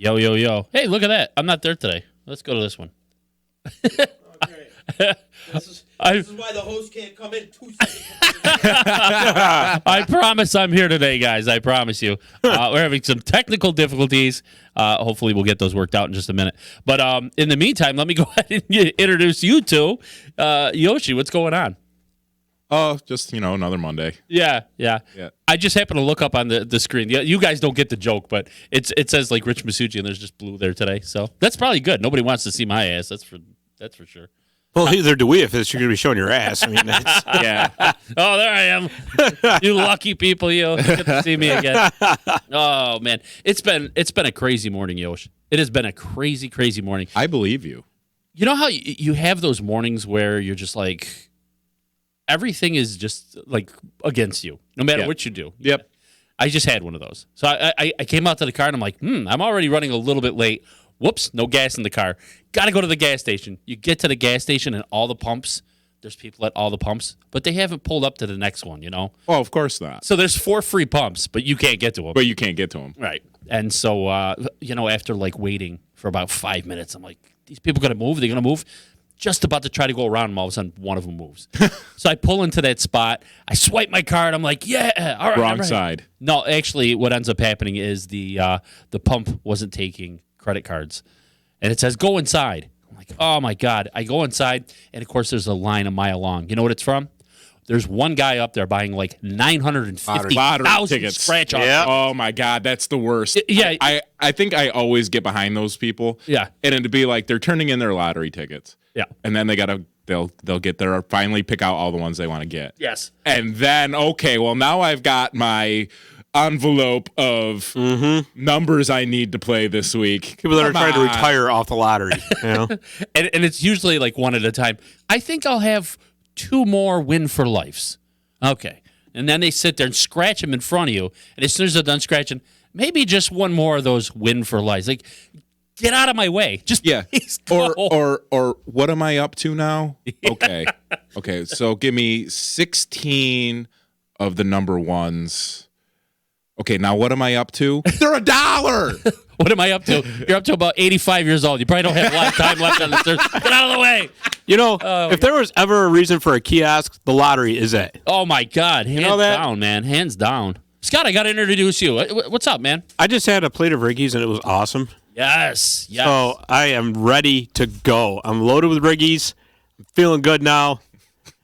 Yo, yo, yo. Hey, look at that. I'm not there today. Let's go to this one. Okay. This is why the host can't come in 2 seconds. I promise I'm here today, guys. I promise you. We're having some technical difficulties. Hopefully, we'll get those worked out in just a minute. But in the meantime, let me go ahead and introduce you two. Yoshi, what's going on? Oh, just, another Monday. Yeah. I just happened to look up on the screen. You guys don't get the joke, but it says like Rich Masucci, and there's just blue there today. So that's probably good. Nobody wants to see my ass. That's for sure. Well, neither do we if you're going to be showing your ass. I mean, that's... Yeah. Oh, there I am. You lucky people, you get to see me again. Oh man, it's been a crazy morning, Yosh. It has been a crazy, crazy morning. I believe you. You know how you have those mornings where you're just like, everything is just like against you, no matter what you do. Yep. I just had one of those. So I came out to the car and I'm like, I'm already running a little bit late. Whoops, no gas in the car. Got to go to the gas station. You get to the gas station and all the pumps, there's people at all the pumps, but they haven't pulled up to the next one, Oh, of course not. So there's 4 free pumps, but you can't get to them. But you can't get to them. Right. And so, after like waiting for about 5 minutes, I'm like, these people going to move? They're going to move? Just about to try to go around, and all of a sudden, one of them moves. So I pull into that spot. I swipe my card. I'm like, yeah, all right. Wrong side. No, actually, what ends up happening is the pump wasn't taking credit cards. And it says, go inside. I'm like, oh, my God. I go inside, and, of course, there's a line a mile long. You know what it's from? There's one guy up there buying like 950,000 tickets. scratch offs. Yep. Oh, my God. That's the worst. Yeah. I think I always get behind those people. Yeah. And it'd be like they're turning in their lottery tickets. Yeah. And then they'll get there, finally pick out all the ones they want to get. Yes. And then, okay, well, now I've got my envelope of numbers I need to play this week. People that are trying to retire off the lottery. And it's usually like one at a time. I think I'll have 2 more win for lives. Okay. And then they sit there and scratch them in front of you. And as soon as they're done scratching, maybe just 1 more of those win for lives. Like, get out of my way. Just please go. Or what am I up to now? Okay. Okay, so give me 16 of the number ones. Okay, now what am I up to? They're $1. What am I up to? You're up to about 85 years old. You probably don't have a lot of time left on this earth. Get out of the way. If there was ever a reason for a kiosk, the lottery is it. Oh, my God. Hands down, man. Hands down. Scott, I got to introduce you. What's up, man? I just had a plate of Riggies, and it was awesome. Yes. So I am ready to go. I'm loaded with Riggies. I'm feeling good now.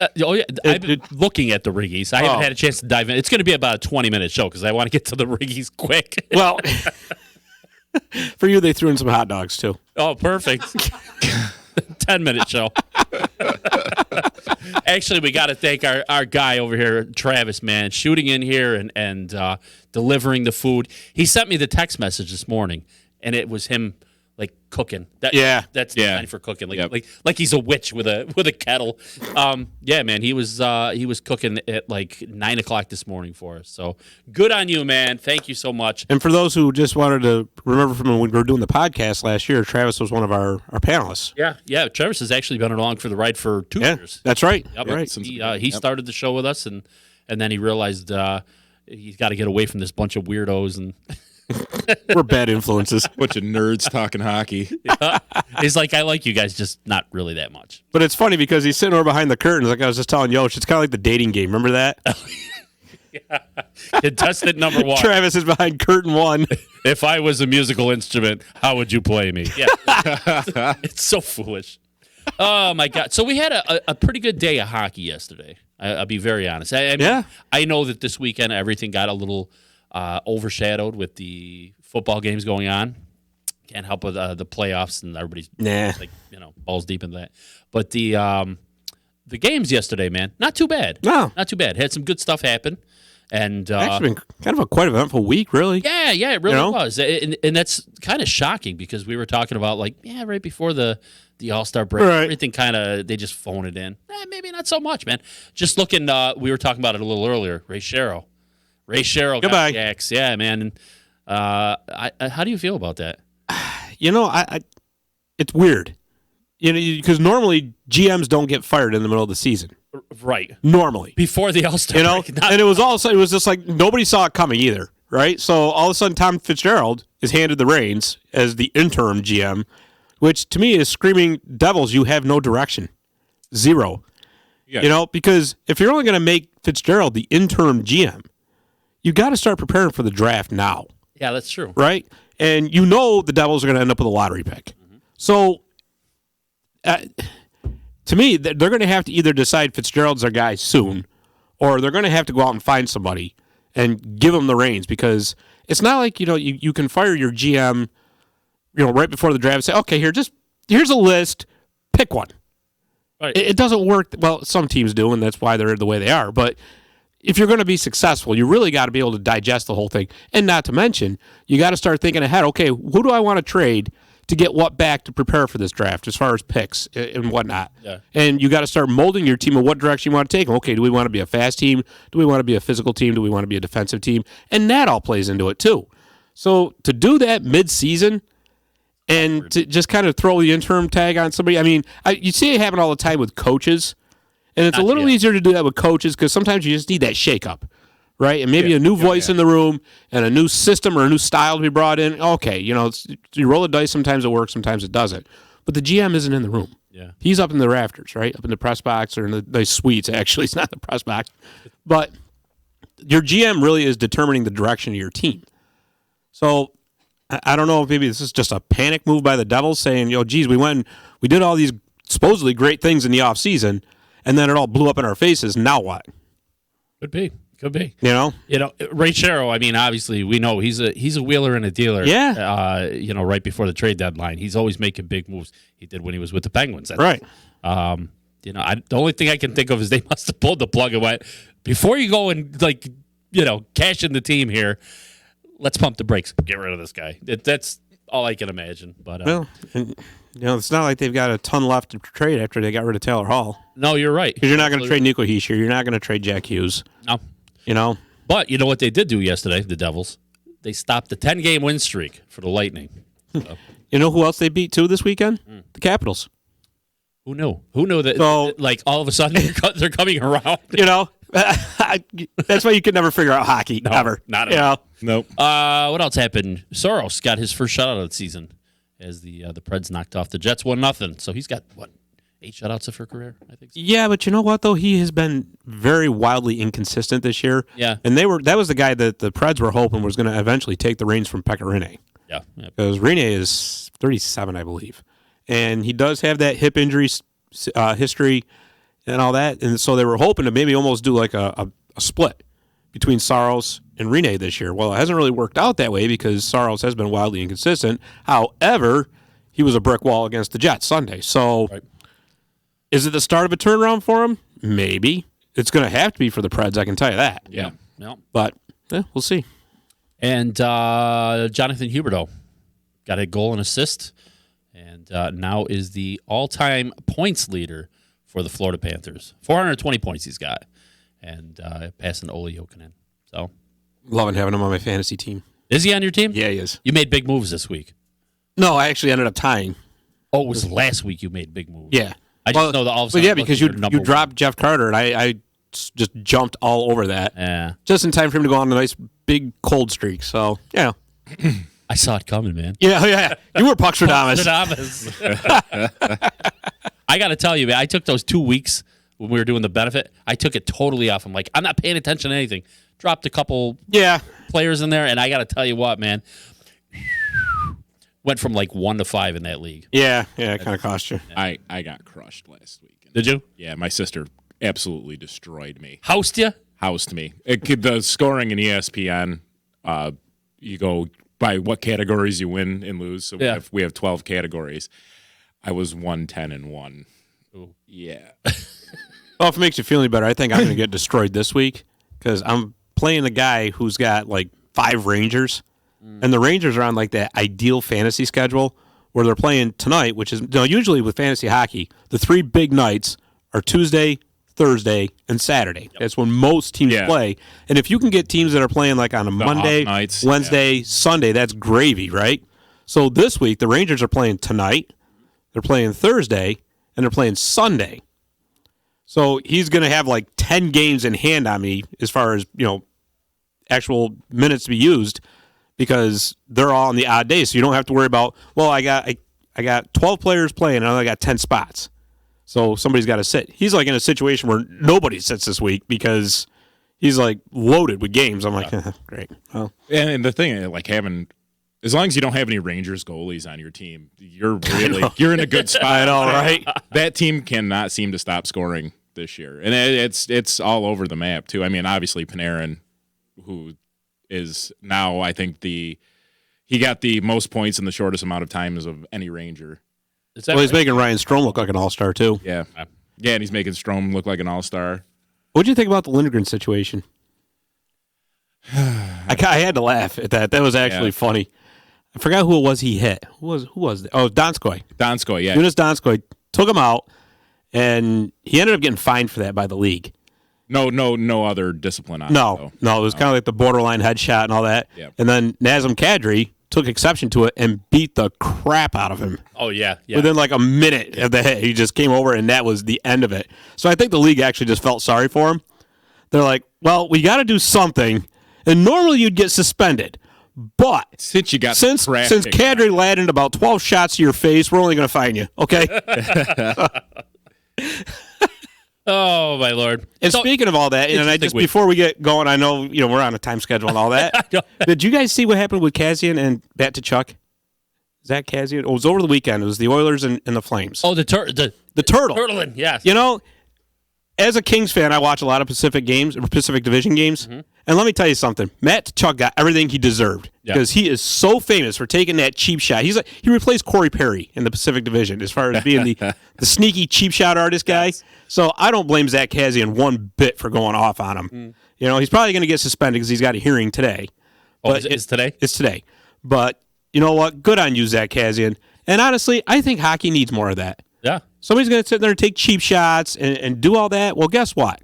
I've been looking at the Riggies. I haven't had a chance to dive in. It's going to be about a 20-minute show because I want to get to the Riggies quick. Well, for you, they threw in some hot dogs, too. Oh, perfect. 10-minute show. Actually, we got to thank our guy over here, Travis, man, shooting in here and delivering the food. He sent me the text message this morning, and it was him like cooking. That's designed for cooking. Like he's a witch with a kettle. Man, he was cooking at like 9:00 this morning for us. So good on you, man. Thank you so much. And for those who just wanted to remember from when we were doing the podcast last year, Travis was one of our panelists. Yeah. Travis has actually been along for the ride for 2 years. That's right. Yep. Right. He started the show with us, and then he realized he's got to get away from this bunch of weirdos and. We're bad influences. Bunch of nerds talking hockey. He's like, I like you guys, just not really that much. But it's funny because he's sitting over behind the curtains, like I was just telling Yosh. It's kind of like the dating game. Remember that? Contestant number 1. Travis is behind curtain 1. If I was a musical instrument, how would you play me? Yeah. It's so foolish. Oh, my God. So we had a pretty good day of hockey yesterday. I'll be very honest. I know that this weekend everything got a little overshadowed with the football games going on. Can't help with the playoffs and everybody's balls deep in that. But the games yesterday, man, not too bad. No, not too bad. Had some good stuff happen, and actually been kind of a quite eventful week, really. Yeah, it really was, and that's kind of shocking because we were talking about right before the All-Star break, everything kind of they just phone it in. Maybe not so much, man. Just looking, we were talking about it a little earlier. Ray Sherrill Goodbye. got the axe. Yeah, man. And, how do you feel about that? It's weird. Because normally GMs don't get fired in the middle of the season. Right. Normally. Before the All-Star break. And it was just like nobody saw it coming either. right? So all of a sudden, Tom Fitzgerald is handed the reins as the interim GM, which to me is screaming, Devils, you have no direction. Zero. Yeah. Because if you're only going to make Fitzgerald the interim GM, you got to start preparing for the draft now, Yeah, that's true. right? And the Devils are going to end up with a lottery pick. So to me, they're going to have to either decide Fitzgerald's their guy soon, or they're going to have to go out and find somebody and give them the reins, because it's not like, you can fire your GM, right before the draft and say, okay, here's a list, pick one. Right. It doesn't work. Well, some teams do, and that's why they're the way they are. But if you're going to be successful, you really got to be able to digest the whole thing. And not to mention, you got to start thinking ahead. Okay, who do I want to trade to get what back to prepare for this draft as far as picks and whatnot? Yeah. And you got to start molding your team in what direction you want to take them. Okay, do we want to be a fast team? Do we want to be a physical team? Do we want to be a defensive team? And that all plays into it too. So to do that mid-season and to just kind of throw the interim tag on somebody, I mean, you see it happen all the time with coaches. And it's a little easier to do that with coaches because sometimes you just need that shake-up, right? And maybe a new voice in the room and a new system or a new style to be brought in. Okay, you roll the dice. Sometimes it works, sometimes it doesn't. But the GM isn't in the room. Yeah. He's up in the rafters, right? Up in the press box or in the suites, actually. It's not the press box. But your GM really is determining the direction of your team. So I don't know if maybe this is just a panic move by the Devils saying, geez, we did all these supposedly great things in the offseason, and then it all blew up in our faces. Now what? Could be. Ray Sherrill, I mean, obviously we know he's a wheeler and a dealer. Yeah. Right before the trade deadline, he's always making big moves. He did when he was with the Penguins. Right. The only thing I can think of is they must have pulled the plug and went, before you go and cash in the team here, let's pump the brakes. Get rid of this guy. That's all I can imagine. But it's not like they've got a ton left to trade after they got rid of Taylor Hall. No, you're right. Because you're not going to trade Nico Hischier. You're not going to trade Jack Hughes. No. But you know what they did do yesterday, the Devils? They stopped the 10-game win streak for the Lightning. So. You know who else they beat, too, this weekend? The Capitals. Who knew? Who knew that, all of a sudden, they're coming around? That's why you can never figure out hockey, ever. Not at all. Nope. What else happened? Soros got his first shutout of the season as the Preds knocked off the Jets 1-0. So he's got, 8 shutouts of her career, I think so. Yeah, but you know what, though? He has been very wildly inconsistent this year. Yeah. And that was the guy that the Preds were hoping was going to eventually take the reins from Pekka Rinne. Yeah. Because Rinne is 37, I believe. And he does have that hip injury history and all that. And so they were hoping to maybe almost do like a split between Saros and Rinne this year. Well, it hasn't really worked out that way because Saros has been wildly inconsistent. However, he was a brick wall against the Jets Sunday. So is it the start of a turnaround for him? Maybe. It's going to have to be for the Preds, I can tell you that. Yeah. No. But we'll see. And Jonathan Huberdeau got a goal and assist, and now is the all-time points leader for the Florida Panthers. 420 points he's got, and passing Ole Jokinen. So, loving having him on my fantasy team. Is he on your team? Yeah, he is. You made big moves this week. No, I actually ended up tying. Oh, it was last week you made big moves. Yeah. I just know that all of a sudden. Yeah, because you dropped Jeff Carter, and I just jumped all over that. Yeah. Just in time for him to go on a nice big cold streak. So, yeah. I saw it coming, man. Yeah. You were Puckstradamus. I got to tell you, man, I took those 2 weeks when we were doing the benefit. I took it totally off. I'm like, I'm not paying attention to anything. Dropped a couple players in there, and I got to tell you what, man. Went from 1 to 5 in that league. Yeah, it kind of cost you. I got crushed last week. Did you? Yeah, my sister absolutely destroyed me. Housed you? Housed me. The scoring in ESPN, you go by what categories you win and lose. So we have 12 categories. I was 110-1. Ooh. Yeah. Well, if it makes you feel any better, I think I'm going to get destroyed this week because I'm playing a guy who's got 5 Rangers. And the Rangers are on that ideal fantasy schedule where they're playing tonight, which is usually with fantasy hockey, the 3 big nights are Tuesday, Thursday, and Saturday. That's when most teams play. And if you can get teams that are playing on a Monday, nights, Wednesday, Sunday, that's gravy, right? So this week, the Rangers are playing tonight, they're playing Thursday, and they're playing Sunday. So he's going to have 10 games in hand on me as far as, actual minutes to be used because they're all on the odd days. So you don't have to worry about, well, I got 12 players playing and I only got 10 spots. So somebody's got to sit. He's like in a situation where nobody sits this week because he's like loaded with games. I'm like, great. Well, And the thing, like having, as long as you don't have any Rangers goalies on your team, you're in a good spot. I know, right? That team cannot seem to stop scoring this year, and it's all over the map too. I mean, obviously Panarin, who is now I think he got the most points in the shortest amount of times of any Ranger. Well, he's making Ryan Strome look like an all-star too. Yeah, and he's making Strome look like an all-star. What do you think about the Lindgren situation? I had to laugh at that. That was actually funny. I forgot who it was he hit. Who was it? Oh, Donskoy. Donskoy, yeah. Jonas Donskoy took him out, and he ended up getting fined for that by the league. No other discipline on it. No, it was kind of like the borderline headshot and all that. Yep. And then Nazem Kadri took exception to it and beat the crap out of him. Oh, yeah. Within like a minute of the hit, he just came over, and that was the end of it. So I think the league actually just felt sorry for him. They're like, well, we got to do something, and normally you'd get suspended. But since Kadri landed about 12 shots to your face, we're only going to fine you, okay? Oh, my Lord. And speaking of all that, and before we get going, I know we're on a time schedule and all that. Did you guys see what happened with Kassian and Bat to Chuck? Is that Kassian? It was over the weekend. It was the Oilers and the Flames. Oh, the turtle. Turtling, yes. As a Kings fan, I watch a lot of Pacific Division games. Mm-hmm. And let me tell you something. Matt Tkachuk got everything he deserved because he is so famous for taking that cheap shot. He replaced Corey Perry in the Pacific Division as far as being the sneaky cheap shot artist guy. Yes. So I don't blame Zach Kassian one bit for going off on him. He's probably going to get suspended because he's got a hearing today. Oh, it's today? It's today. But you know what? Good on you, Zach Kassian. And honestly, I think hockey needs more of that. Yeah. Somebody's going to sit there and take cheap shots and do all that. Well, guess what?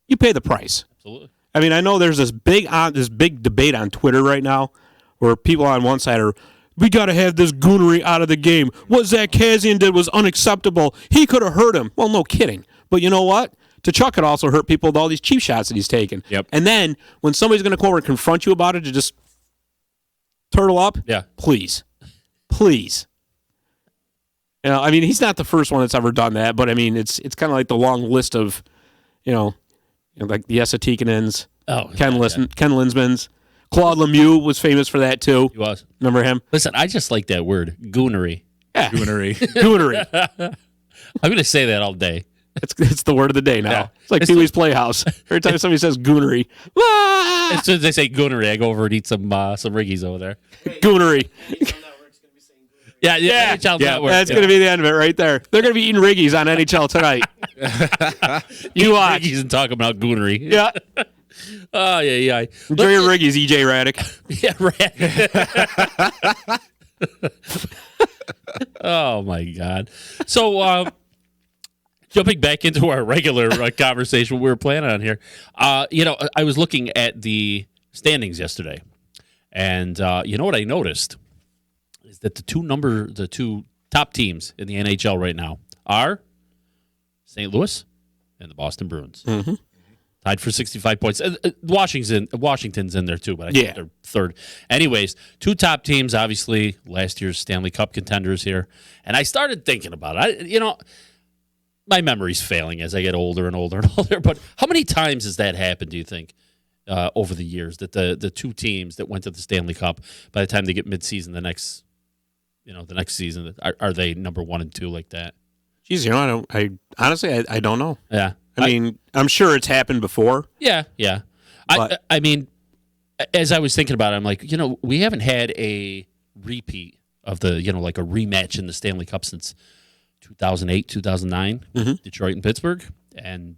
You pay the price. Absolutely. I mean, I know there's this big debate on Twitter right now where people on one side are, we got to have this goonery out of the game. What Zach Kassian did was unacceptable. He could have hurt him. Well, no kidding. But you know what? Tkachuk could also hurt people with all these cheap shots that he's taking. Yep. And then when somebody's going to come over and confront you about it, to just turtle up, please. I mean, he's not the first one that's ever done that, but I mean, it's kind of like the long list of, like the Esa Tikkanens, Ken Linsmans. Claude Lemieux was famous for that too. He was. Remember him? Listen, I just like that word, goonery. Yeah. Goonery. I'm going to say that all day. It's the word of the day now. Yeah. It's like Pee-wee's Playhouse. Every time somebody says goonery, as soon as they say goonery, I go over and eat some Riggies over there. Goonery. Yeah. NHL Network. That's going to be the end of it right there. They're going to be eating Riggies on NHL tonight. You watch. Riggies and talk about goonery. Yeah. Oh, yeah. Enjoy your Riggies, EJ Raddick. Yeah, Oh, my God. So, jumping back into our regular conversation we were planning on here, I was looking at the standings yesterday, and you know what I noticed is that the two top teams in the NHL right now are St. Louis and the Boston Bruins. Mm-hmm. Tied for 65 points. Washington's in there too, but I think they're third. Anyways, two top teams, obviously, last year's Stanley Cup contenders here. And I started thinking about it. My memory's failing as I get older and older and older, but how many times has that happened, do you think, over the years, that the two teams that went to the Stanley Cup, by the time they get midseason the next season, are they number 1 and 2 like that? Jeez, I honestly don't know. Yeah. I mean, I'm sure it's happened before. Yeah. I mean, as I was thinking about it, I'm like, we haven't had a repeat of the, like a rematch in the Stanley Cup since 2008, 2009, Detroit and Pittsburgh. And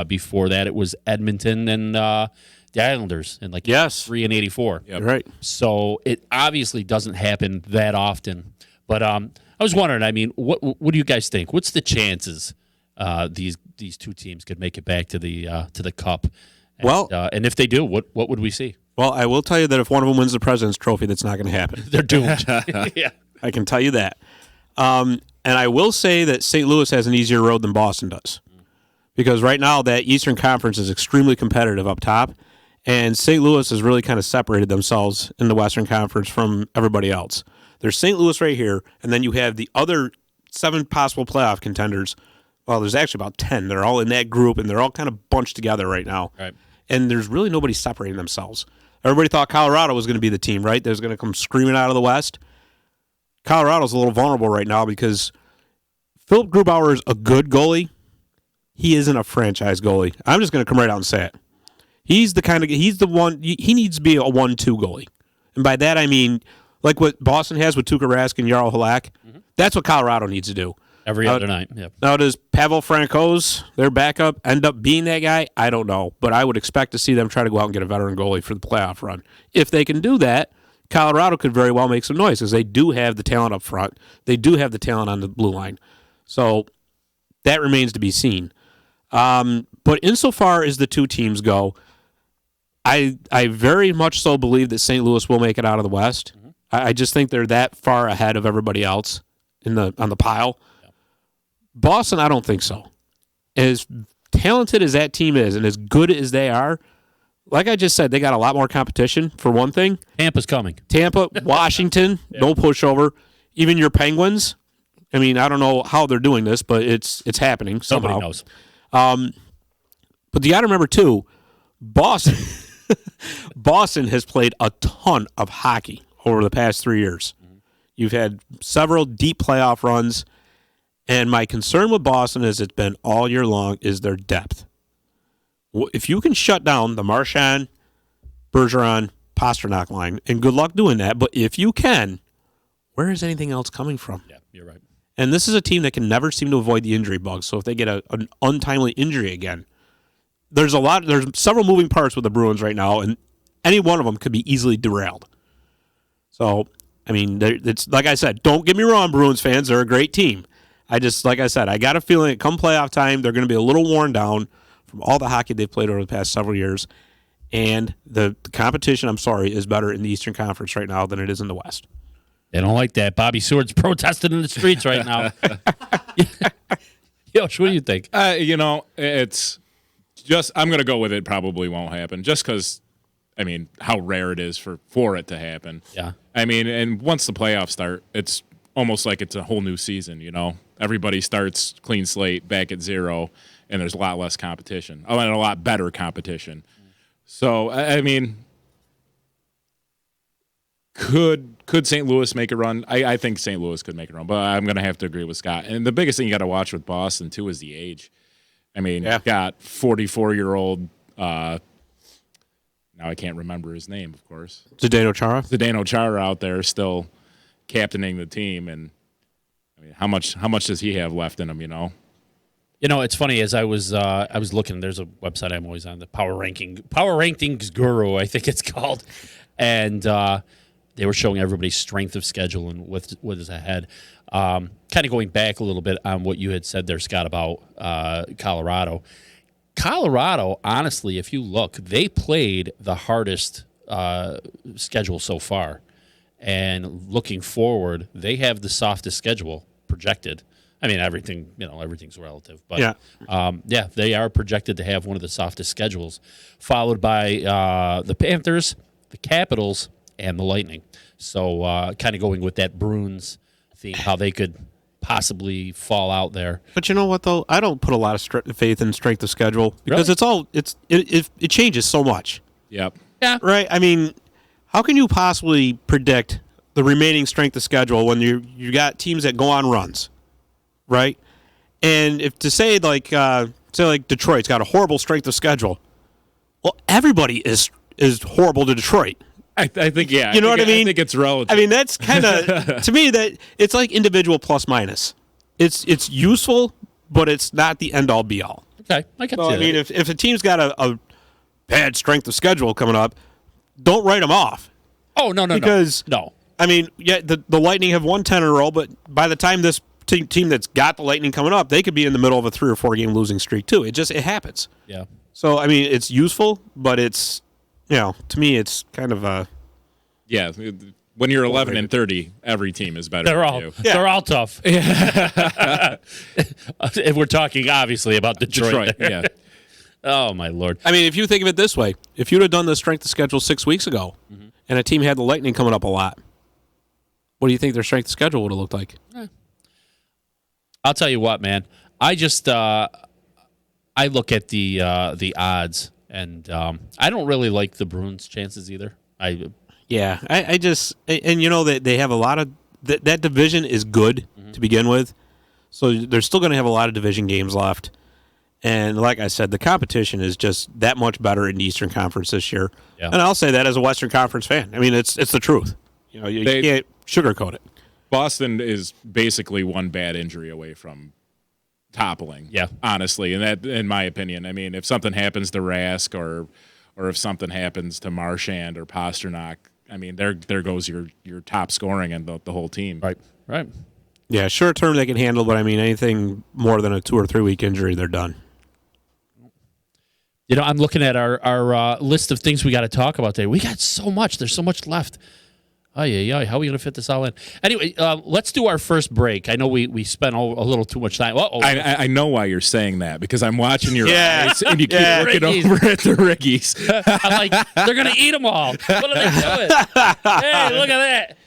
before that, it was Edmonton and the Islanders in 3 and 84. Yep. Right. So it obviously doesn't happen that often. But I was wondering, I mean, what do you guys think? What's the chances these two teams could make it back to the Cup? And, and if they do, what would we see? Well, I will tell you that if one of them wins the President's Trophy, that's not going to happen. They're doomed. Yeah, I can tell you that. And I will say that St. Louis has an easier road than Boston does, because right now that Eastern Conference is extremely competitive up top, And St. Louis has really kind of separated themselves in the Western Conference from everybody else. There's St. Louis right here, and then you have the other 7 possible playoff contenders. Well, there's actually about 10. They're all in that group, and they're all kind of bunched together right now. Right. And there's really nobody separating themselves. Everybody thought Colorado was going to be the team, right? That was going to come screaming out of the West. Colorado's a little vulnerable right now because Philip Grubauer is a good goalie. He isn't a franchise goalie. I'm just going to come right out and say it. He's the one, he needs to be a 1-2 goalie. And by that I mean, like what Boston has with Tuukka Rask and Jarl Halak, that's what Colorado needs to do. Every other night. Yep. Now, does Pavel Francouz, their backup, end up being that guy? I don't know. But I would expect to see them try to go out and get a veteran goalie for the playoff run. If they can do that, Colorado could very well make some noise because they do have the talent up front. They do have the talent on the blue line. So that remains to be seen. But insofar as the two teams go, I very much so believe that St. Louis will make it out of the West. I just think they're that far ahead of everybody else on the pile. Boston, I don't think so. As talented as that team is and as good as they are, like I just said, they got a lot more competition, for one thing. Tampa's coming. Tampa, Washington, no pushover. Even your Penguins. I mean, I don't know how they're doing this, but it's happening somehow. Somebody knows. But you got to remember, too, Boston has played a ton of hockey over the past 3 years. You've had several deep playoff runs. And my concern with Boston, as it's been all year long, is their depth. If you can shut down the Marchand, Bergeron, Pasternak line, and good luck doing that, but if you can, where is anything else coming from? Yeah, you're right. And this is a team that can never seem to avoid the injury bug. So if they get an untimely injury again, there's several moving parts with the Bruins right now, and any one of them could be easily derailed. So, I mean, it's like I said, don't get me wrong, Bruins fans, they're a great team. Like I said, I got a feeling that come playoff time, they're going to be a little worn down from all the hockey they've played over the past several years. And the competition, I'm sorry, is better in the Eastern Conference right now than it is in the West. They don't like that. Bobby Seward's protesting in the streets right now. Yosh, what do you think? It's just, I'm going to go with it probably won't happen just because, I mean, how rare it is for it to happen. Yeah. I mean, and once the playoffs start, it's almost like it's a whole new season, Everybody starts clean slate, back at zero, and there's a lot less competition. And a lot better competition. So, I mean, could St. Louis make a run? I think St. Louis could make a run, but I'm going to have to agree with Scott. And the biggest thing you got to watch with Boston, too, is the age. I mean, you've got 44-year-old, now I can't remember his name, of course. Zdeno Chara out there still captaining the team, and I mean, how much does he have left in him? It's funny, as I was looking. There's a website I'm always on, the Power Rankings Guru, I think it's called, and they were showing everybody's strength of schedule and what is ahead. Kind of going back a little bit on what you had said there, Scott, about Colorado. Colorado, honestly, if you look, they played the hardest schedule so far. And looking forward, they have the softest schedule projected. I mean, everything's relative. But they are projected to have one of the softest schedules, followed by the Panthers, the Capitals, and the Lightning. So kind of going with that Bruins theme, how they could possibly fall out there. But you know what, though? I don't put a lot of faith in strength of schedule because it changes so much. Yep. Yeah. Right? I mean, how can you possibly predict the remaining strength of schedule when you got teams that go on runs, right? And if to say like Detroit's got a horrible strength of schedule, well, everybody is horrible to Detroit. I think, yeah. You know what I mean? I think it's relative. I mean, that's kind of, to me, that it's like individual plus minus. It's useful, but it's not the end all be all. Okay, I can see I mean, if a team's got a bad strength of schedule coming up, don't write them off. Oh, no. Because, no. I mean, yeah, the Lightning have won 10 in a row, but by the time this team that's got the Lightning coming up, they could be in the middle of a 3 or 4 game losing streak too. It happens. Yeah. So, I mean, it's useful, but it's, to me, it's kind of a... Yeah, when you're 11 and 30, every team is better than you. They're all tough. If we're talking, obviously, about Detroit. Yeah. Oh, my Lord. I mean, if you think of it this way, if you'd have done the strength of schedule 6 weeks ago and a team had the Lightning coming up a lot, what do you think their strength of schedule would have looked like? I'll tell you what, man. I just I look at the odds, and I don't really like the Bruins' chances either. Yeah, I just and you know that they have a lot of that division is good to begin with, so they're still going to have a lot of division games left. And like I said, the competition is just that much better in the Eastern Conference this year. Yeah. And I'll say that as a Western Conference fan. I mean, it's the truth. You know, you can't sugarcoat it. Boston is basically one bad injury away from toppling. Yeah. Honestly, and that, in my opinion, I mean, if something happens to Rask or if something happens to Marchand or Pasternak, I mean, there goes your top scoring and the whole team. Right. Yeah, short term they can handle, but I mean, anything more than a 2 or 3 week injury, they're done. You know, I'm looking at our list of things we got to talk about today. We got so much. There's so much left. How are we going to fit this all in? Anyway, let's do our first break. I know we spent a little too much time. I know why you're saying that, because I'm watching your eyes and you keep looking Rickies. over at the Rickies. I'm like, they're going to eat them all. What are they doing? Hey, look at that.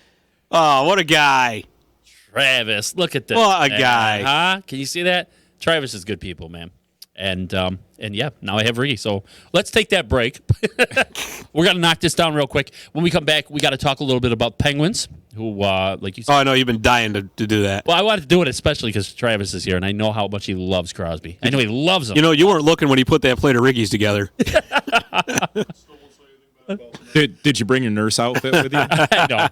Oh, what a guy. Travis, look at this. What a guy. Huh? Can you see that? Travis is good people, man. And yeah, now I have Ricky. So let's take that break. We're going to knock this down real quick. When we come back, we got to talk a little bit about Penguins, who, like you said. Oh, I know you've been dying to do that. Well, I wanted to do it especially because Travis is here, and I know how much he loves Crosby. I know he loves him. You know, you weren't looking when he put that plate of Rickies together. Did you bring your nurse outfit with you? I know.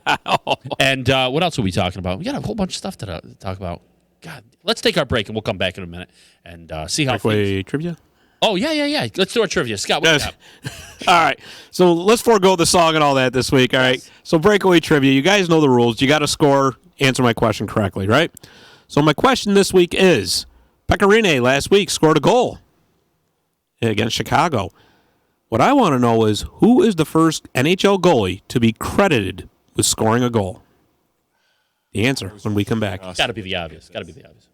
And what else are we talking about? We got a whole bunch of stuff to talk about. God, let's take our break, and we'll come back in a minute and see how Breakaway trivia? Oh, yeah. Let's do our trivia. Scott, what do you got? All right. So let's forego the song and all that this week. All right. So breakaway trivia. You guys know the rules. You got to score, answer my question correctly, right? So my question this week is, Pekka Rinne last week scored a goal against Chicago. What I want to know is, who is the first NHL goalie to be credited with scoring a goal? The answer when we come back. Got to be the obvious. Not the obvious.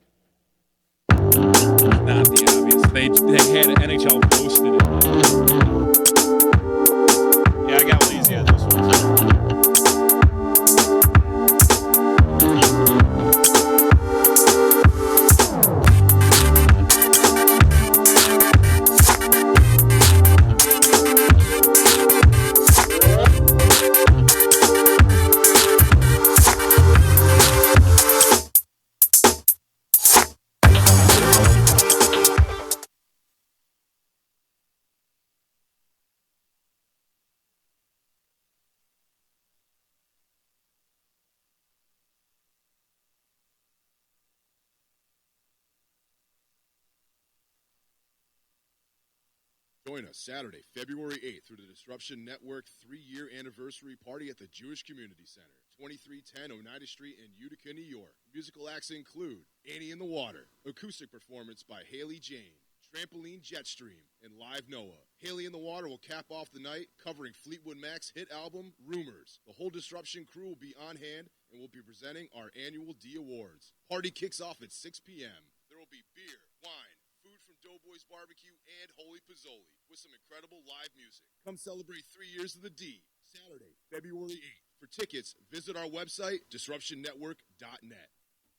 They had an NHL posted it. Yeah, I got lazy on this one. Join us Saturday, February 8th through the Disruption Network 3-year anniversary party at the Jewish Community Center, 2310 Oneida Street in Utica, New York. Musical acts include Annie in the Water, acoustic performance by Haley Jane, Trampoline Jetstream, and Live Noah. Haley in the Water will cap off the night covering Fleetwood Mac's hit album, Rumors. The whole Disruption crew will be on hand and will be presenting our annual D Awards. Party kicks off at 6 p.m. There will be beer, wine, food from Doughboys Barbecue, and Holy Pizzoli with some incredible live music. Come celebrate 3 years of the D, Saturday, February 8th. For tickets, visit our website, disruptionnetwork.net.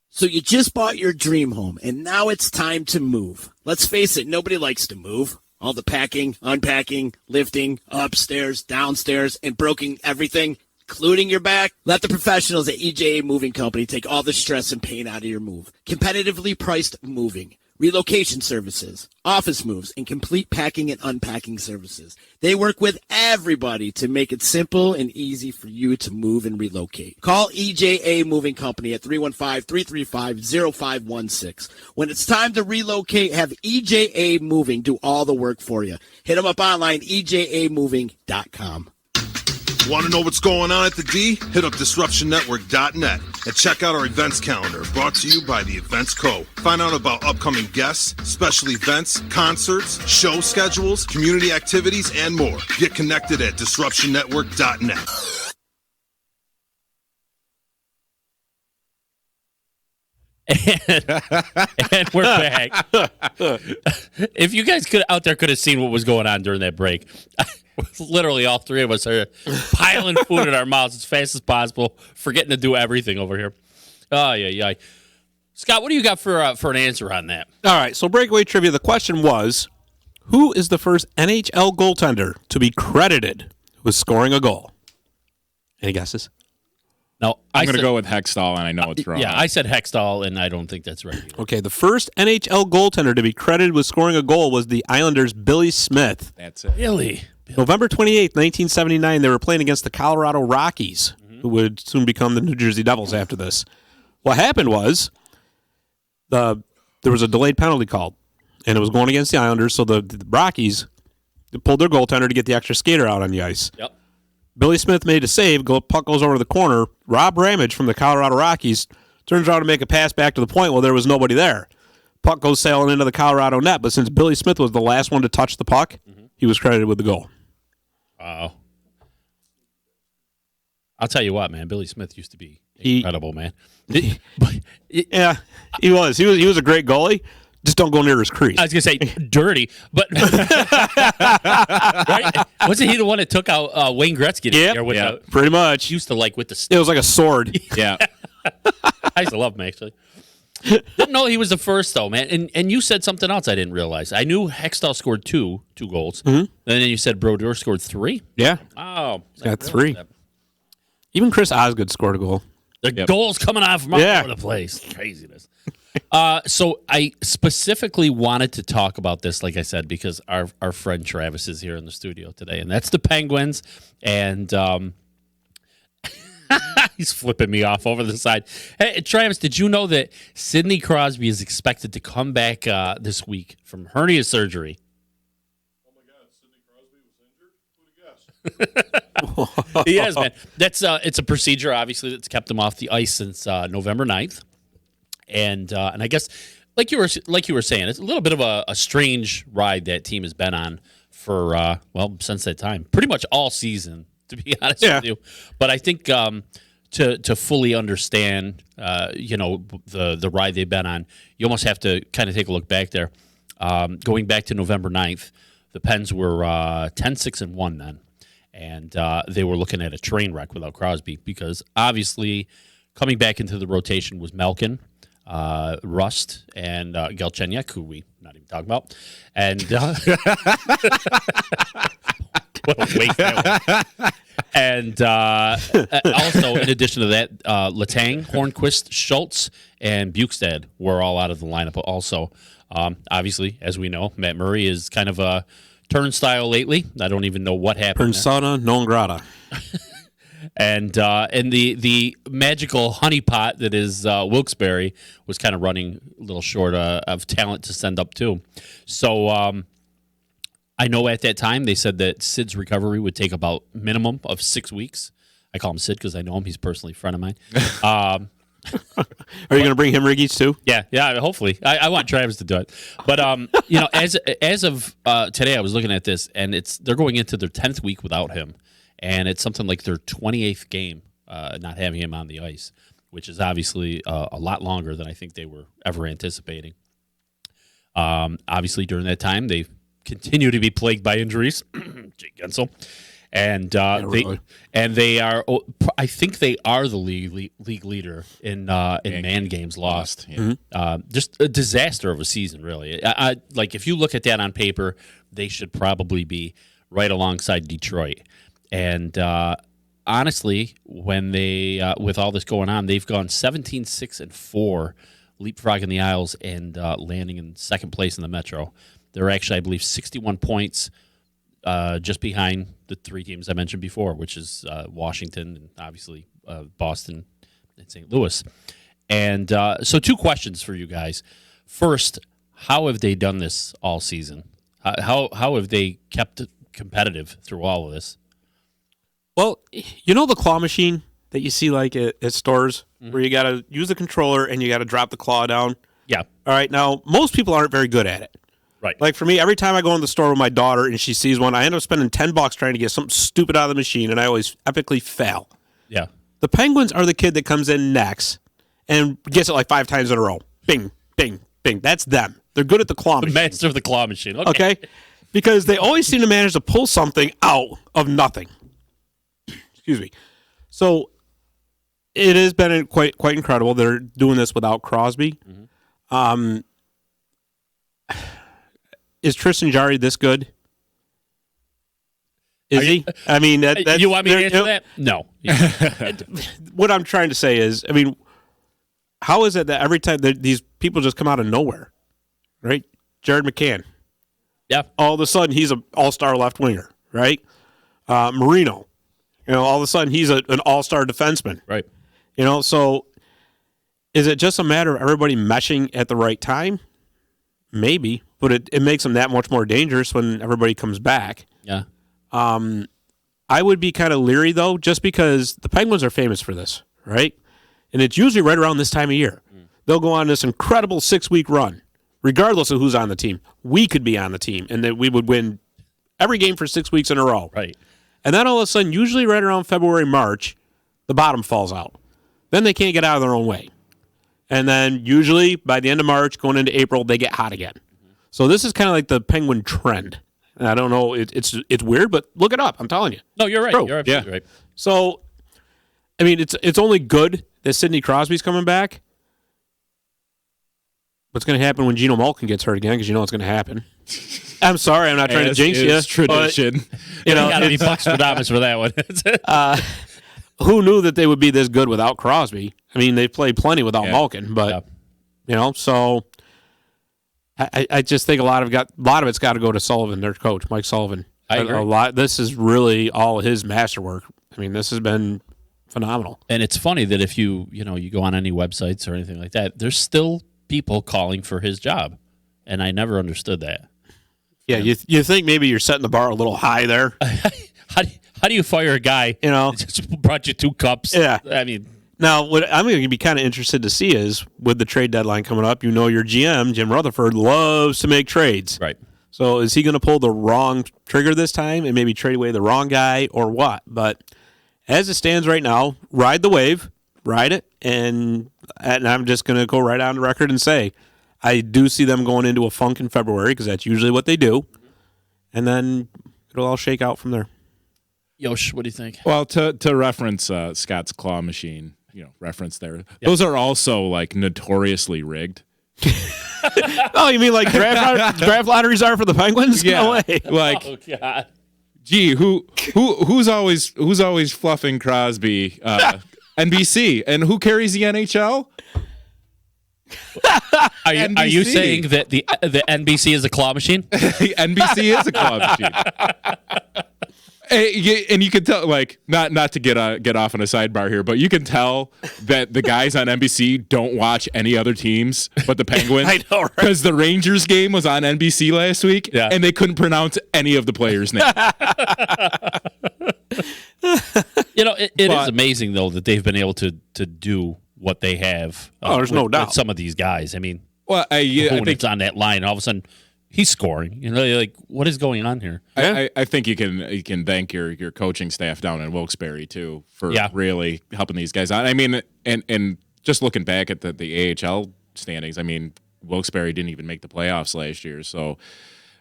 So you just bought your dream home, and now it's time to move. Let's face it, nobody likes to move. All the packing, unpacking, lifting, upstairs, downstairs, and broking everything, including your back. Let the professionals at EJA Moving Company take all the stress and pain out of your move. Competitively priced moving, relocation services, office moves, and complete packing and unpacking services. They work with everybody to make it simple and easy for you to move and relocate. Call EJA Moving Company at 315-335-0516. When it's time to relocate, have EJA Moving do all the work for you. Hit them up online, ejamoving.com. Want to know what's going on at the D? Hit up DisruptionNetwork.net and check out our events calendar, brought to you by the Events Co. Find out about upcoming guests, special events, concerts, show schedules, community activities, and more. Get connected at DisruptionNetwork.net. And we're back. If you guys could have seen what was going on during that break, literally all three of us are piling food in our mouths as fast as possible, forgetting to do everything over here. Oh, yeah. Scott, what do you got for an answer on that? All right, so breakaway trivia. The question was, who is the first NHL goaltender to be credited with scoring a goal? Any guesses? No, I'm going to go with Hextall, and I know it's wrong. Yeah, I said Hextall, and I don't think that's right either. Okay, the first NHL goaltender to be credited with scoring a goal was the Islanders' Billy Smith. That's it. Really? November 28th, 1979, they were playing against the Colorado Rockies, who would soon become the New Jersey Devils after this. What happened was there was a delayed penalty called, and it was going against the Islanders, so the Rockies pulled their goaltender to get the extra skater out on the ice. Yep. Billy Smith made a save. Puck goes over to the corner. Rob Ramage from the Colorado Rockies turns around to make a pass back to the point while there was nobody there. Puck goes sailing into the Colorado net, but since Billy Smith was the last one to touch the puck, he was credited with the goal. Wow. I'll tell you what, man. Billy Smith used to be incredible, man. Yeah, he was. He was a great goalie. Just don't go near his crease. I was going to say dirty, but right? Wasn't he the one that took out Wayne Gretzky? Yeah, pretty much. Used to with the It was like a sword. Yeah. I used to love him, actually. Didn't know he was the first, though, man. And you said something else I didn't realize. I knew Hextall scored two goals. And then you said Brodeur scored 3? Yeah. Oh. Got 3. Even Chris Osgood scored a goal. The goals coming off from all over the place. Craziness. So I specifically wanted to talk about this, like I said, because our friend Travis is here in the studio today, and that's the Penguins. And he's flipping me off over the side. Hey, Travis, did you know that Sidney Crosby is expected to come back this week from hernia surgery? Oh my God, Sidney Crosby was injured? Who'd have guessed? He is, man. That's it's a procedure, obviously, that's kept him off the ice since November 9th. And I guess, like you were saying, it's a little bit of a strange ride that team has been on for since that time, pretty much all season, to be honest with you. But I think to fully understand, the ride they've been on, you almost have to kind of take a look back there. Going back to November 9th, the Pens were 10-6-1 then, and they were looking at a train wreck without Crosby because obviously coming back into the rotation was Malkin, Rust, and Galchenyuk, who we're not even talking about. And what a waste that was. And also, in addition to that, Letang, Hornquist, Schultz, and Bukestad were all out of the lineup also. Obviously, as we know, Matt Murray is kind of a turnstile lately. I don't even know what happened. Persona non grata. And the magical honeypot that is Wilkes-Barre was kind of running a little short of talent to send up too. So I know at that time they said that Sid's recovery would take about minimum of 6 weeks. I call him Sid because I know him. He's personally a friend of mine. Are you going to bring him riggies too? Yeah. Hopefully, I want Travis to do it. But as of today, I was looking at this, and they're going into their 10th week without him. And it's something like their 28th game not having him on the ice, which is obviously a lot longer than I think they were ever anticipating. Obviously, during that time, they continue to be plagued by injuries. Jake Gensel. And they are. I think they are the league leader in man games lost. Yeah. Just a disaster of a season, really. I like if you look at that on paper, they should probably be right alongside Detroit. And honestly, when they with all this going on, they've gone 17-6-4, leapfrogging the Isles and landing in second place in the Metro. They're actually, I believe, 61 points just behind the 3 teams I mentioned before, which is Washington and obviously Boston and St. Louis. And so 2 questions for you guys. First, how have they done this all season? How have they kept it competitive through all of this? Well, you know the claw machine that you see like at stores where you got to use the controller and you got to drop the claw down? Yeah. All right. Now, most people aren't very good at it. Right. Like for me, every time I go in the store with my daughter and she sees one, I end up spending $10 trying to get something stupid out of the machine, and I always epically fail. Yeah. The Penguins are the kid that comes in next and gets it like 5 times in a row. Bing, bing, bing. That's them. They're good at the claw machine. Master of the claw machine. Okay? Because they always seem to manage to pull something out of nothing. Excuse me. So it has been quite incredible. They're doing this without Crosby. Is Tristan Jarry this good? Is he? I mean, that's, you want me to answer that? No. What I'm trying to say is, I mean, how is it that every time these people just come out of nowhere, right? Jared McCann, Yeah. all of a sudden he's an all-star left winger, right? Marino, all of a sudden he's an all-star defenseman, Right. So is it just a matter of everybody meshing at the right time? Maybe, but it makes them that much more dangerous when everybody comes back. Yeah. I would be kind of leery, though, just because the Penguins are famous for this, right? And it's usually right around this time of year. They'll go on this incredible 6-week run, regardless of who's on the team. We could be on the team, and that we would win every game for 6 weeks in a row. Right. And then all of a sudden, usually right around February, March, the bottom falls out. Then they can't get out of their own way. And then usually by the end of March, going into April, they get hot again. So this is kind of like the Penguin trend. And I don't know, it's weird, but look it up. I'm telling you. No, you're right. True. You're absolutely right. So, I mean, it's only good that Sidney Crosby's coming back. What's going to happen when Geno Malkin gets hurt again? Because you know what's going to happen. I'm sorry, I'm not trying to jinx you. It's tradition. You got to be Bucks Stradamus for that one. Who knew that they would be this good without Crosby? I mean, they played plenty without Malkin, but so I just think a lot of it's got to go to Sullivan, their coach, Mike Sullivan. I agree. A lot. This is really all his masterwork. I mean, this has been phenomenal. And it's funny that if you go on any websites or anything like that, there's still people calling for his job, and I never understood that. Yeah, you think maybe you're setting the bar a little high there. How do you fire a guy? That just brought you 2 cups. Yeah. I mean, now what I'm going to be kind of interested to see is with the trade deadline coming up. Your GM Jim Rutherford loves to make trades. right. So is he going to pull the wrong trigger this time and maybe trade away the wrong guy or what? But as it stands right now, ride the wave, ride it, and I'm just going to go right on the record and say I do see them going into a funk in February because that's usually what they do, and then it'll all shake out from there. Yosh, what do you think? Well, to reference Scott's claw machine, reference there. Those are also like notoriously rigged. Oh, you mean like draft lotteries are for the Penguins? Yeah. No way. Like, Oh God. gee, who's always fluffing Crosby? NBC, and who carries the NHL? Are you NBC. saying that the NBC is a claw machine? The NBC is a claw machine. And you can tell, like, not to get off on a sidebar here, but you can tell that the guys on NBC don't watch any other teams but the Penguins. I know, right? Because the Rangers game was on NBC last week, Yeah. and they couldn't pronounce any of the players' names. It is amazing though that they've been able to do what they have. There's no doubt. With some of these guys. I mean, Well, I when think it's on that line, all of a sudden he's scoring. You're like, what is going on here? I think you can thank your coaching staff down in Wilkes-Barre too for really helping these guys out. I mean, and just looking back at the AHL standings, I mean, Wilkes-Barre didn't even make the playoffs last year, so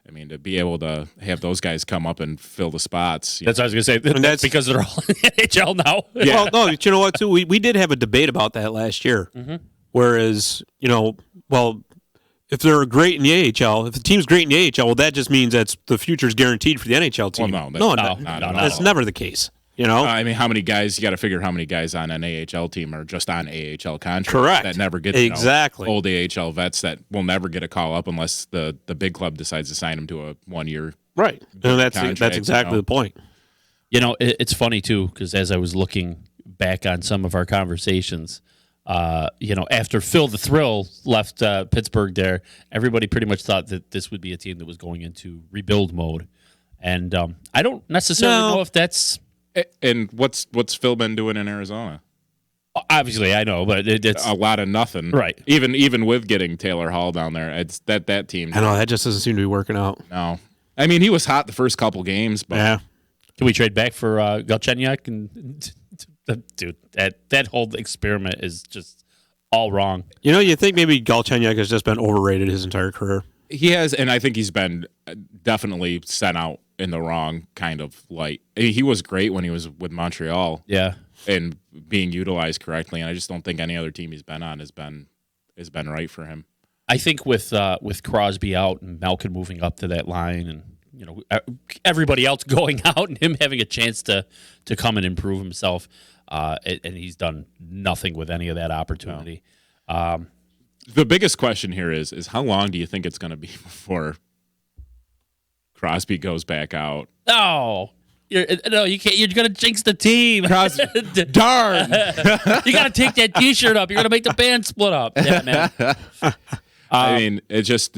I mean, to be able to have those guys come up and fill the spots. That's what I was going to say. That's that's- because they're all in the NHL now. Yeah. Well, no, you know what, too? We did have a debate about that last year. Mm-hmm. Whereas, if they're great in the AHL, if the team's great in the AHL, well, that just means that's the future's guaranteed for the NHL team. Well, No, that's never the case. I mean, how many guys, you got to figure how many guys on an AHL team are just on AHL contracts. Correct. That never get Exactly. old AHL vets that will never get a call up unless the big club decides to sign them to a 1-year. Right. And that's Contract, exactly the point. It's funny too because as I was looking back on some of our conversations, after Phil the Thrill left Pittsburgh, there everybody pretty much thought that this would be a team that was going into rebuild mode, and I don't necessarily know if that's. And what's Phil been doing in Arizona? Obviously, I know, but it's A lot of nothing, Right. Even with getting Taylor Hall down there, it's that team. I know, that just doesn't seem to be working out. No, I mean he was hot the first couple games, but Yeah. Can we trade back for Galchenyuk? And dude, that whole experiment is just all wrong. You know, you think maybe Galchenyuk has just been overrated his entire career. He has, and I think he's been definitely sent out in the wrong kind of light. I mean, he was great when he was with Montreal Yeah. and being utilized correctly, and I just don't think any other team he's been on has been right for him. I think with Crosby out and Malkin moving up to that line, and everybody else going out, and him having a chance to come and improve himself, and he's done nothing with any of that opportunity. No. The biggest question here is how long do you think it's going to be before Crosby goes back out? No, you can't. You're going to jinx the team. Crosby, darn! You got to take that T-shirt up. You're going to make the band split up. Yeah, man. I mean, it's just.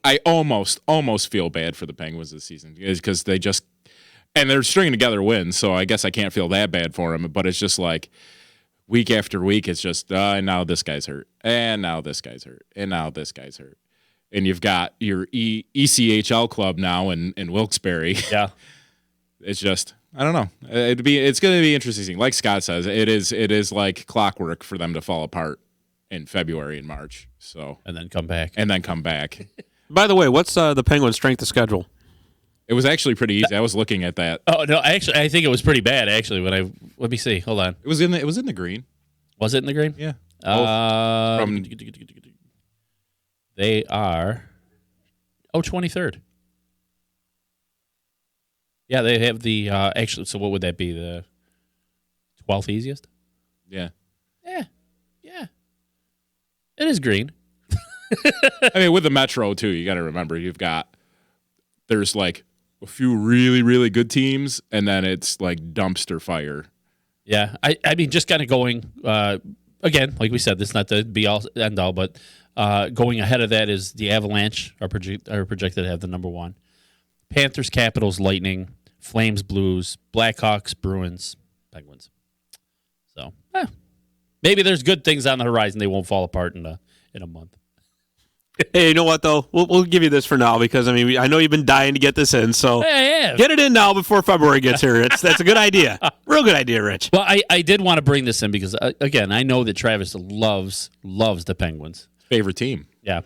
I almost feel bad for the Penguins this season because they're stringing together wins. So I guess I can't feel that bad for them. But it's just like week after week, it's just now this guy's hurt, and now this guy's hurt, and now this guy's hurt, and you've got your ECHL club now in Wilkes-Barre. Yeah, it's just. I don't know. It's going to be interesting. Like Scott says, it is like clockwork for them to fall apart in February and March. So and then come back. By the way, what's the Penguins' strength of schedule? It was actually pretty easy. I was looking at that. Oh no, actually, I think it was pretty bad. Actually, let me see. Hold on. It was in the green. Was it in the green? Yeah. They are 23rd. Yeah, they have the actually. So what would that be? The 12th easiest? Yeah. Yeah. It is green. I mean, with the Metro too, you got to remember there's like a few really really good teams, and then it's like dumpster fire. Yeah, I mean, just kind of going again, like we said, this is not the be all end all, but going ahead of that is the Avalanche are projected to have the number one. Panthers, Capitals, Lightning, Flames, Blues, Blackhawks, Bruins, Penguins. So maybe there's good things on the horizon. They won't fall apart in a month. Hey, you know what though? We'll give you this for now because I know you've been dying to get this in, so get it in now before February gets here. That's a good idea, real good idea, Rich. Well, I did want to bring this in because again, I know that Travis loves the Penguins. Favorite team. Yeah.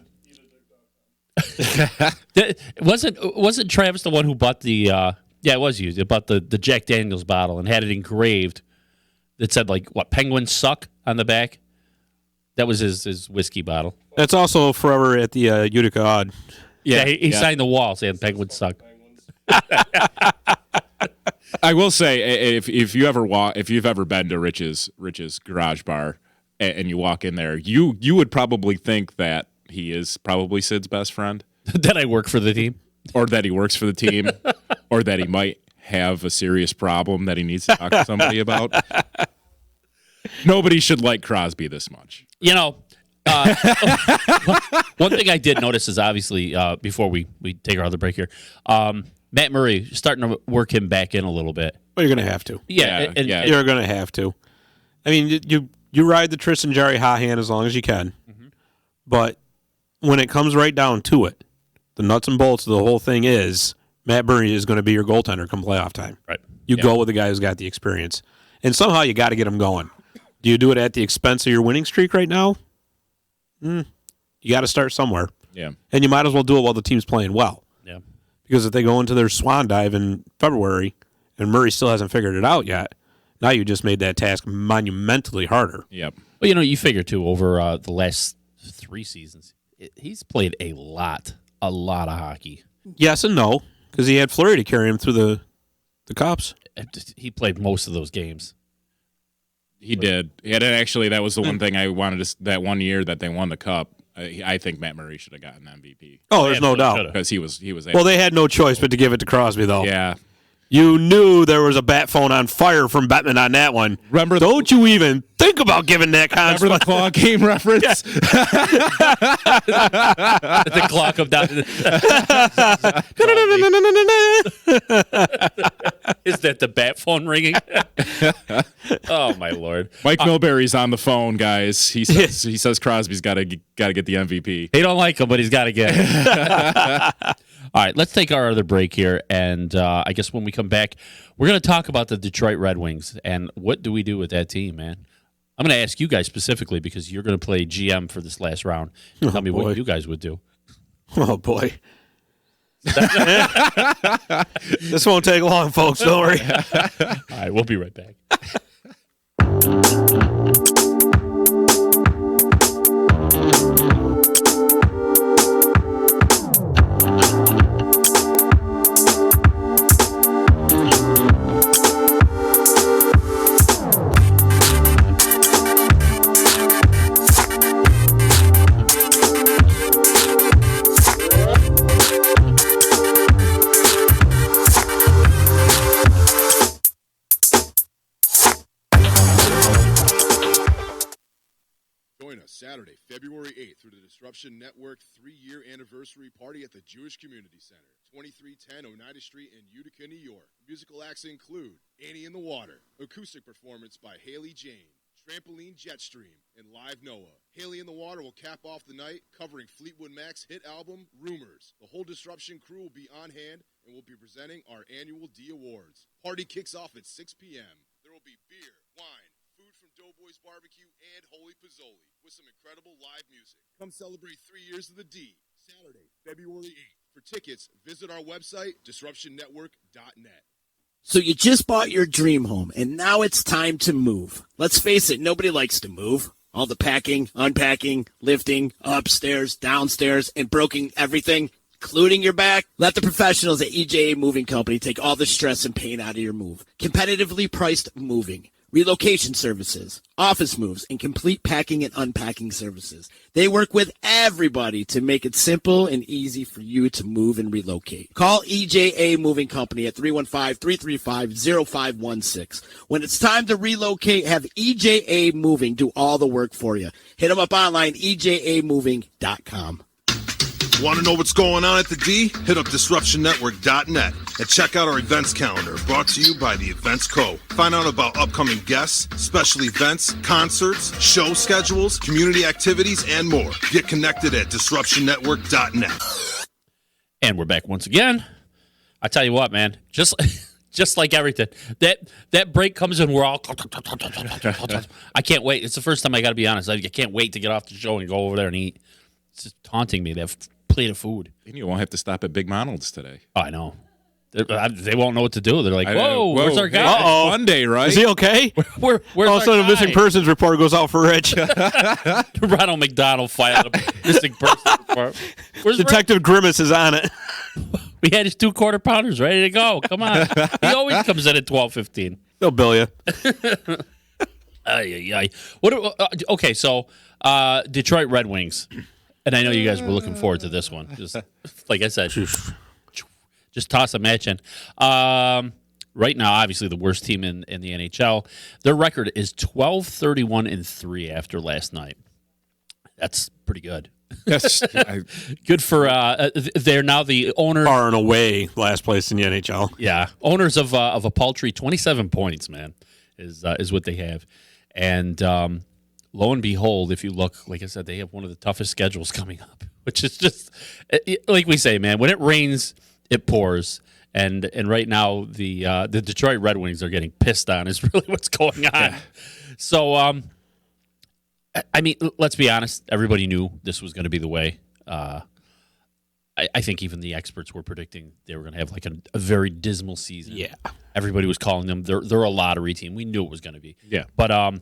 wasn't Travis the one who bought the? It was you. They bought the Jack Daniels bottle and had it engraved that said like what Penguins suck on the back. That was his whiskey bottle. That's also forever at the Utica Odd. Yeah, he signed the wall saying Penguins suck. I will say if you've ever been to Rich's garage bar and you walk in there, you would probably think that he is probably Sid's best friend. That I work for the team. Or that he works for the team. Or that he might have a serious problem that he needs to talk to somebody about. Nobody should like Crosby this much. You know, one thing I did notice is obviously before we take our other break here, Matt Murray starting to work him back in a little bit. Well, you're going to have to. Yeah. You're going to have to. I mean, you ride the Tristan Jarry hot hand as long as you can. Mm-hmm. But when it comes right down to it, the nuts and bolts of the whole thing is Matt Murray is going to be your goaltender come playoff time. Right. You go with the guy who's got the experience. And somehow you got to get him going. Do you do it at the expense of your winning streak right now? You got to start somewhere. Yeah. And you might as well do it while the team's playing well. Yeah. Because if they go into their swan dive in February and Murray still hasn't figured it out yet, now you just made that task monumentally harder. Yep. Well, you figure, too, over the last 3 seasons, he's played a lot of hockey. Yes and no, because he had Fleury to carry him through the Cups. He played most of those games. He did. Actually, that was the one thing I wanted to. That one year that they won the cup, I think Matt Murray should have gotten MVP. Oh, there's no doubt because he was. Able well, they had no choice but to give it to Crosby, though. Yeah, you knew there was a bat phone on fire from Bettman on that one. Remember? Don't you even think about giving that contract? Remember the claw game reference? The clock of down. Is that the bat phone ringing? Oh my Lord! Mike Milbury's on the phone, guys. He says Crosby's got to get the MVP. They don't like him, but he's got to get it. All right, let's take our other break here, and I guess when we come back, we're going to talk about the Detroit Red Wings and what do we do with that team, man. I'm going to ask you guys specifically because you're going to play GM for this last round. Tell me boy. what you guys would do. Oh, boy. This won't take long, folks. Don't worry. All right, we'll be right back. Join us Saturday, February 8th through the Disruption Network 3-year anniversary party at the Jewish Community Center, 2310 Oneida Street in Utica, New York. Musical acts include Annie in the Water, acoustic performance by Haley Jane, Trampoline Jetstream, and Live Noah. Haley in the Water will cap off the night, covering Fleetwood Mac's hit album, Rumors. The whole Disruption crew will be on hand and will be presenting our annual D Awards. Party kicks off at 6 p.m. There will be beer, wine, food from Doughboys Barbecue, and Holy Pizzoli with some incredible live music. Come celebrate 3 years of the D, Saturday, February 8th. For tickets, visit our website, disruptionnetwork.net. So you just bought your dream home, and now it's time to move. Let's face it, nobody likes to move. All the packing, unpacking, lifting, upstairs, downstairs, and broking everything, including your back. Let the professionals at EJA Moving Company take all the stress and pain out of your move. Competitively priced moving, relocation services, office moves, and complete packing and unpacking services. They work with everybody to make it simple and easy for you to move and relocate. Call EJA Moving Company at 315-335-0516. When it's time to relocate, have EJA Moving do all the work for you. Hit them up online, ejamoving.com. Want to know what's going on at the D? Hit up DisruptionNetwork.net and check out our events calendar brought to you by the Events Co. Find out about upcoming guests, special events, concerts, show schedules, community activities, and more. Get connected at DisruptionNetwork.net. And we're back once again. I tell you what, man, just like everything, that break comes in, we're all. I can't wait. It's the first time I got to be honest. I can't wait to get off the show and go over there and eat. It's just taunting me. They have plate of food. And you won't have to stop at Big Donald's today. Oh, I know. They won't know what to do. They're like, whoa, where's our guy? Uh-oh. Monday, right? Is he okay? Where's All of a sudden, a missing persons report goes out for Rich. Ronald McDonald filed a missing person report. Where's Detective Grimace is on it. We had his 2 quarter pounders ready to go. Come on. He always comes in at 12:15. They'll bill you. Ay. Okay, so Detroit Red Wings. And I know you guys were looking forward to this one. Just like I said, just toss a match in. Right now, obviously, the worst team in the NHL. Their record is 12-31-3 after last night. That's pretty good. Yes. Good for they're now the owner. Far and away last place in the NHL. Yeah, owners of a paltry 27 points. Man, is what they have, and lo and behold, if you look, like I said, they have one of the toughest schedules coming up, which is just like we say, man. When it rains, it pours, and right now the Detroit Red Wings are getting pissed on. Is really what's going on. Yeah. So, I mean, let's be honest. Everybody knew this was going to be the way. I think even the experts were predicting they were going to have like a very dismal season. Yeah, everybody was calling them. They're a lottery team. We knew it was going to be. Yeah, but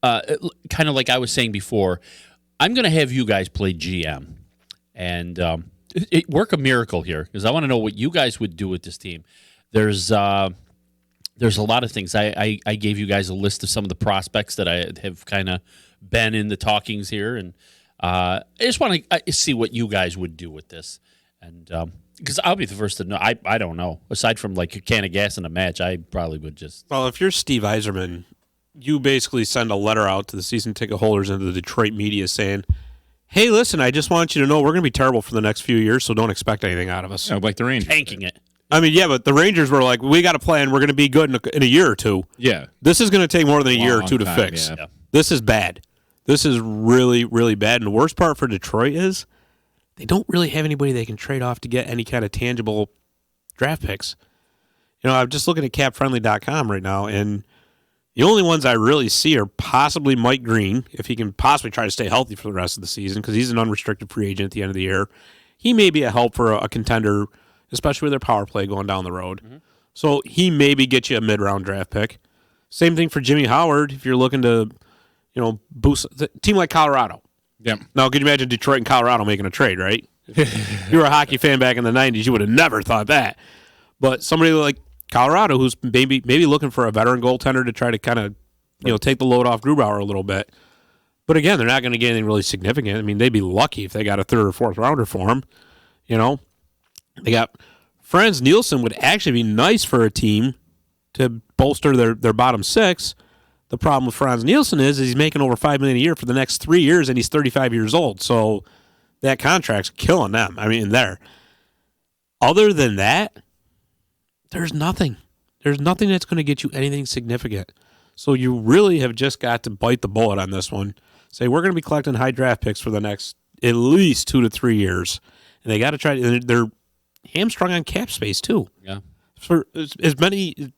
kind of like I was saying before, I'm going to have you guys play GM and work a miracle here because I want to know what you guys would do with this team. There's a lot of things. I gave you guys a list of some of the prospects that I have kind of been in the talkings here, and I just want to see what you guys would do with this. And because I'll be the first to know. I don't know. Aside from like a can of gas in a match, I probably would just. Well, if you're Steve Yzerman, you basically send a letter out to the season ticket holders and the Detroit media saying, hey, listen, I just want you to know we're going to be terrible for the next few years, so don't expect anything out of us. Yeah, like the Rangers. Tanking it. I mean, yeah, but the Rangers were like, we got a plan. We're going to be good in a year or two. Yeah. This is going to take more than a year or two to time, fix. Yeah. This is bad. This is really, really bad. And the worst part for Detroit is they don't really have anybody they can trade off to get any kind of tangible draft picks. You know, I'm just looking at capfriendly.com right now, and The only ones I really see are possibly Mike Green, if he can possibly try to stay healthy for the rest of the season, because he's an unrestricted free agent at the end of the year. He may be a help for a contender, especially with their power play going down the road. Mm-hmm. So he maybe get you a mid-round draft pick. Same thing for Jimmy Howard if you're looking to, boost a team like Colorado. Yep. Now, could you imagine Detroit and Colorado making a trade, right? If you were a hockey fan back in the 90s, you would have never thought that. But somebody like Colorado, who's maybe looking for a veteran goaltender to try to kind of, take the load off Grubauer a little bit. But again, they're not going to get anything really significant. I mean, they'd be lucky if they got a third or fourth rounder for him. They got Franz Nielsen would actually be nice for a team to bolster their bottom six. The problem with Franz Nielsen is he's making over $5 million a year for the next 3 years, and he's 35 years old. So that contract's killing them. I mean, there. Other than that, there's nothing. There's nothing that's going to get you anything significant. So you really have just got to bite the bullet on this one. Say, we're going to be collecting high draft picks for the next at least 2 to 3 years. And they got to try. They're hamstrung on cap space, too. Yeah. For as many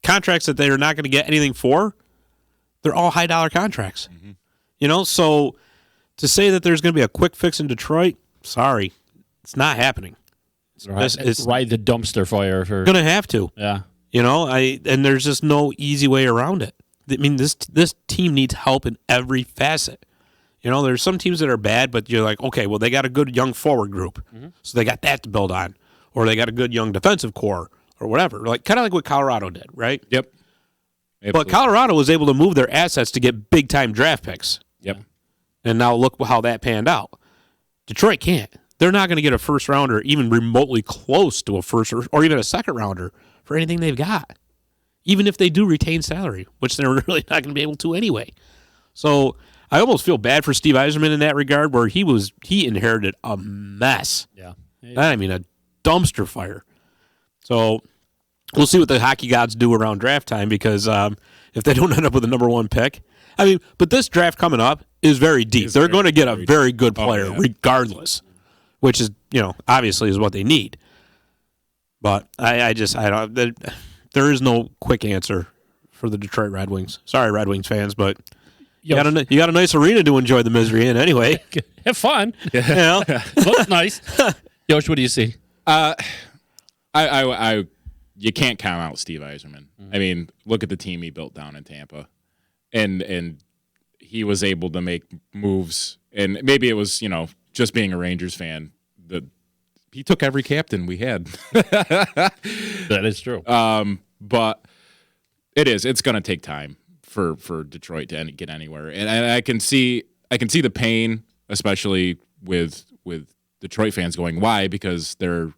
contracts that they're not going to get anything for, they're all high-dollar contracts. Mm-hmm. So to say that there's going to be a quick fix in Detroit, sorry, it's not happening. It's ride the dumpster fire for going to have to. Yeah. And there's just no easy way around it. I mean, this team needs help in every facet. There's some teams that are bad, but you're like, okay, well, they got a good young forward group, so they got that to build on, or they got a good young defensive core, or whatever. Kind of like what Colorado did, right? Yep. Absolutely. But Colorado was able to move their assets to get big time draft picks. Yep. And now look how that panned out. Detroit can't. They're not going to get a first rounder even remotely close to a first or even a second rounder for anything they've got, even if they do retain salary, which they're really not going to be able to anyway. So I almost feel bad for Steve Yzerman in that regard, where he inherited a mess. Yeah. A dumpster fire. So we'll see what the hockey gods do around draft time, because if they don't end up with the number one pick, but this draft coming up is very deep. They're going to get a very good player regardless, which is, obviously is what they need. But I don't. There is no quick answer for the Detroit Red Wings. Sorry, Red Wings fans, but you got a nice arena to enjoy the misery in anyway. Have fun. Looks nice. Yosh, what do you see? You can't count out Steve Yzerman. Mm-hmm. I mean, look at the team he built down in Tampa, and he was able to make moves. And maybe it was just being a Rangers fan that he took every captain we had. That is true. But it's going to take time for Detroit to get anywhere, and I can see the pain, especially with Detroit fans going, why? Because their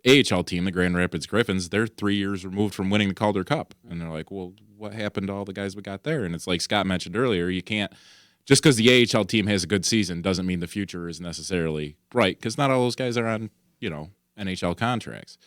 AHL team, the Grand Rapids Griffins, they're 3 years removed from winning the Calder Cup, and they're like, well, what happened to all the guys we got there? And it's like Scott mentioned earlier, you can't. Just because the AHL team has a good season doesn't mean the future is necessarily bright, because not all those guys are on, NHL contracts.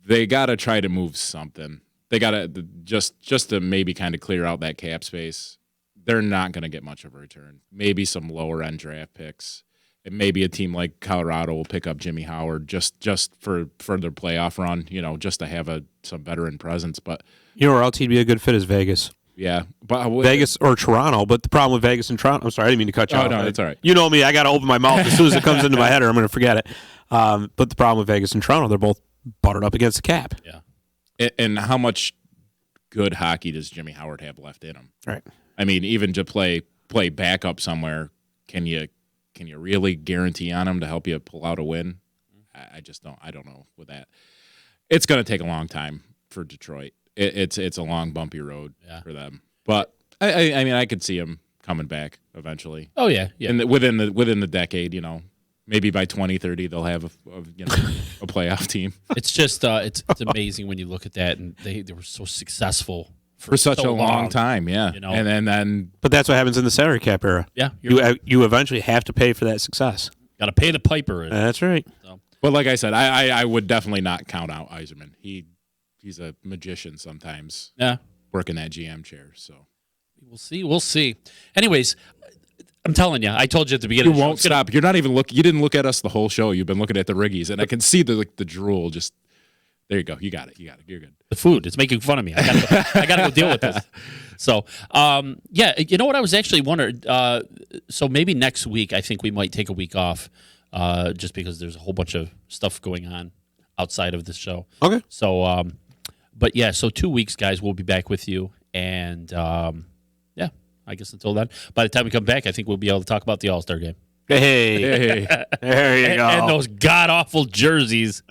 They got to try to move something. They got to just to maybe kind of clear out that cap space. They're not going to get much of a return. Maybe some lower end draft picks. And maybe a team like Colorado will pick up Jimmy Howard just for their playoff run, just to have some veteran presence. But where else he'd be a good fit is Vegas. Yeah, but Vegas or Toronto. But the problem with Vegas and Toronto, I'm sorry, I didn't mean to cut you off. No, that's all right. You know me, I got to open my mouth as soon as it comes into my head, or I'm going to forget it. But the problem with Vegas and Toronto, they're both buttered up against the cap. Yeah. And how much good hockey does Jimmy Howard have left in him? Right. I mean, even to play backup somewhere, can you really guarantee on him to help you pull out a win? I just don't. I don't know with that. It's going to take a long time for Detroit. It's a long, bumpy road for them. But I mean, I could see him coming back eventually. Oh yeah. And within the decade, maybe by 2030 they'll have a playoff team. It's just it's amazing when you look at that, and they were so successful for such so a long time, yeah. And then but that's what happens in the salary cap era. Yeah, you eventually have to pay for that success. Got to pay the piper. That's right. So. But like I said, I would definitely not count out Yzerman. He's a magician sometimes. Yeah, working that GM chair. So we'll see. Anyways, I'm telling you, I told you at the beginning. You won't stop. You're not even look. You didn't look at us the whole show. You've been looking at the Riggies, and I can see the drool just There you go. You got it. You're good. The food. It's making fun of me. I gotta go deal with this. So, yeah, you know what I was actually wondering? So maybe next week, I think we might take a week off, just because there's a whole bunch of stuff going on outside of this show. Okay. So, but yeah, so 2 weeks, guys, we'll be back with you, and yeah, I guess until then. By the time we come back, I think we'll be able to talk about the All-Star game. Hey, there you go. And those god awful jerseys.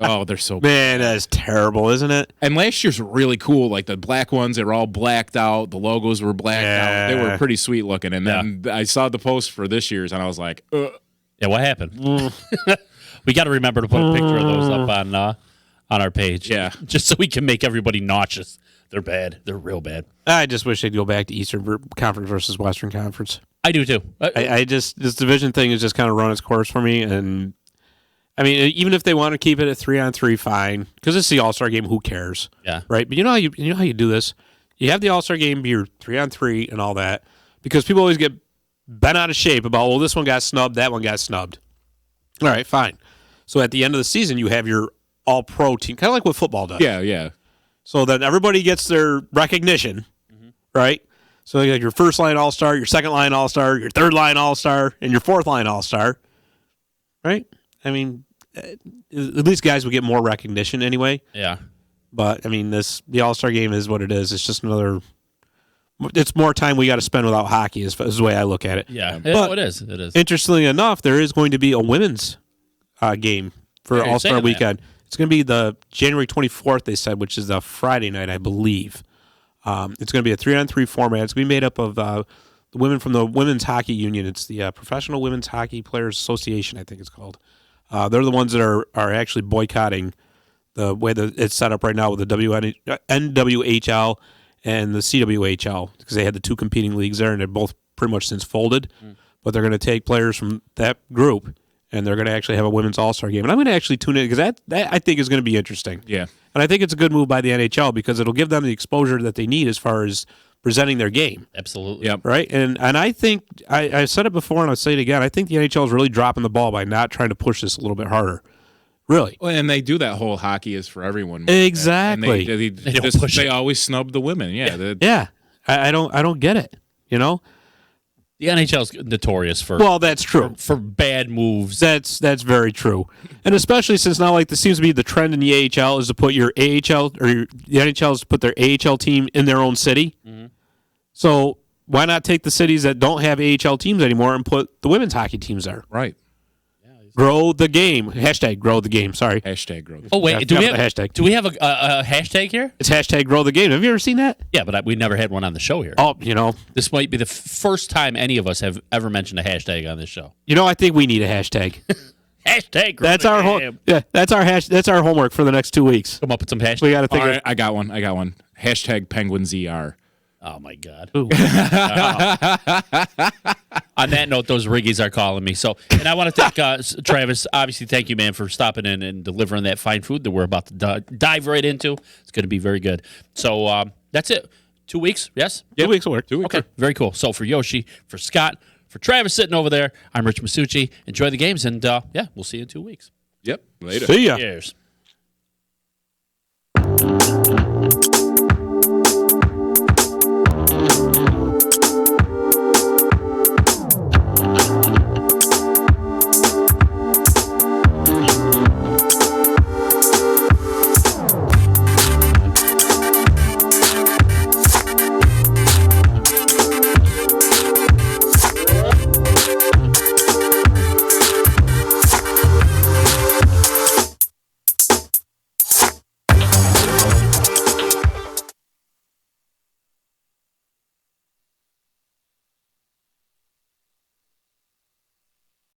Oh, they're so Man, that's terrible, isn't it? And last year's were really cool. Like the black ones, they were all blacked out. The logos were blacked out. They were pretty sweet looking. And then I saw the post for this year's, and I was like, Yeah, what happened? We got to remember to put a picture of those up on our page. Yeah. Just so we can make everybody nauseous. They're bad. They're real bad. I just wish they'd go back to Eastern Conference versus Western Conference. I do too. I just this division thing has just kind of run its course for me, and I mean, even if they want to keep it at 3-on-3, fine, because it's the All-Star game. Who cares? Yeah. Right. But you know how you do this. You have the All-Star game be your 3-on-3 and all that, because people always get bent out of shape about, well, this one got snubbed, that one got snubbed. All right, fine. So at the end of the season, you have your All-Pro team, kind of like what football does. yeah. So then everybody gets their recognition, right? So you got your first line All-Star, your second line All-Star, your third line All-Star, and your fourth line All-Star, right? I mean, at least guys would get more recognition anyway. Yeah. But I mean, the All-Star game is what it is. It's just another. It's more time we got to spend without hockey, is the way I look at it. Yeah. But It is. It is. Interestingly enough, there is going to be a women's game for Yeah, you're All-Star saying that. weekend. It's going to be the January 24th, they said, which is the Friday night, I believe. It's going to be a 3-on-3 format. It's going to be made up of the women from the Women's Hockey Union. It's the Professional Women's Hockey Players Association, I think it's called. They're the ones that are actually boycotting the way that it's set up right now with the NWHL and the CWHL, because they had the two competing leagues there, and they're both pretty much since folded. But they're going to take players from that group, and they're going to actually have a women's All-Star game. And I'm going to actually tune in, because that I think is going to be interesting. Yeah. And I think it's a good move by the NHL, because it'll give them the exposure that they need as far as presenting their game. Absolutely. Yep. Right? And I think, I've said it before and I'll say it again, I think the NHL is really dropping the ball by not trying to push this a little bit harder. Really. Well, and they do that whole hockey is for everyone. Exactly. And They don't push they it. always snub the women. Yeah. Yeah. I don't get it, you know? The NHL's notorious for Well, that's true. for bad moves. That's very true, and especially since now, like, this seems to be the trend in the AHL is to put your AHL the NHL is to put their AHL team in their own city. So why not take the cities that don't have AHL teams anymore and put the women's hockey teams there? Right. Grow the game. Hashtag grow the game. Sorry, Hashtag growth. Oh wait, Yeah, do we have the hashtag. Do we have a hashtag here? it's hashtag grow the game. Have you ever seen that? Yeah, but we never had one on the show here. Oh, you know, This might be the first time any of us have ever mentioned a hashtag on this show. I think we need a hashtag. Hashtag. That's our That's our homework for the next 2 weeks. Come up with some hashtags. We got to think. All right, I got one. Hashtag PenguinZR. Oh my God. Ooh. On that note, those Riggies are calling me. So, and I want to thank Travis. Obviously, thank you, man, for stopping in and delivering that fine food that we're about to dive right into. It's going to be very good. So that's it. 2 weeks, yes? 2 weeks will work. Okay, very cool. So for Yoshi, for Scott, for Travis sitting over there, I'm Rich Masucci. Enjoy the games, and yeah, we'll see you in 2 weeks. Yep. Later. See ya. Cheers.